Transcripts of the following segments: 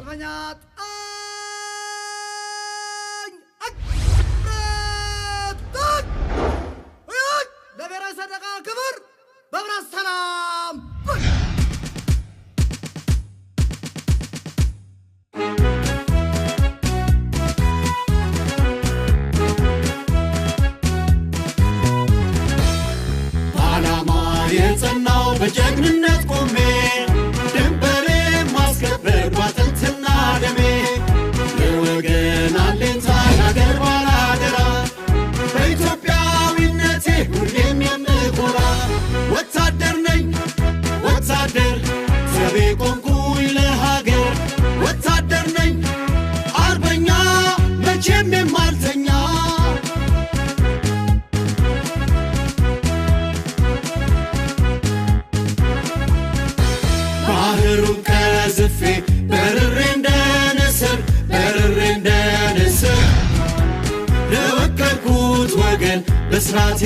ሰልፈኛ ለብሔራዊ ሰንደቅ ክብር በብረት ሰላም ዓላማ የጸናው በጀግንነት ቆሜ ድንበሬ ማስከበር ባጥንትና ደሜ ለወገን አለኝታ ለአገር ባላደራ በኢትዮጵያዊነቴ ሁሌም የምኮራ ወታደር ነኝ ወታደር ዘቤ ቆምኩኝ ለሀገር ወታደር ነኝ አርበኛ መቼም የማልተኛ ባህሩን ከዝፌ በርሬ እንደንስር ለወከልኩት ወገን በስራት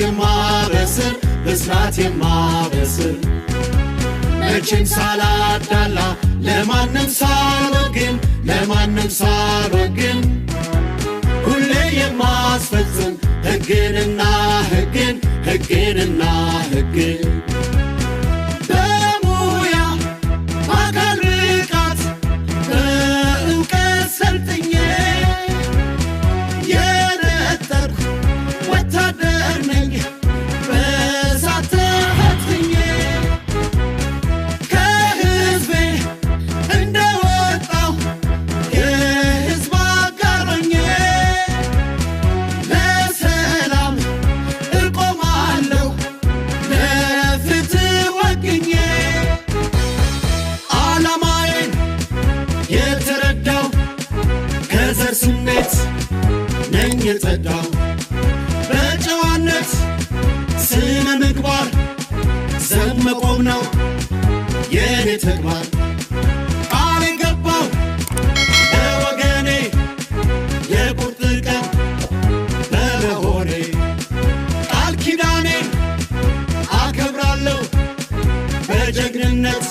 የማበስር መቼም ሳላዳላ ለማንም ሳልወግን ሁሌ የማስፈጽም ሕግንና ሕግን በሙያ በአካል ብቃት በእውቀት ሰልጥኜ የነጠርኩ ወታደር ነኝ በእሳት ተፈትኜ ከሕዝቤ እንደወጣሁ የሕዝብ አጋር ሆኜ ለሰላም እቆማለሁ ለፍትህ ወግኜ ዓላማዬን የተረዳው ከዘር ስሜት ነኝ የጸዳው በጨዋነት ስነ ምግባር ዘብ መቆም ነው የኔ ተግባር ቃል የገባው ለወገኔ የቁርጥ ቀን በመሆኔ ቃል ኪዳኔን አከብራለሁ በጀግንነት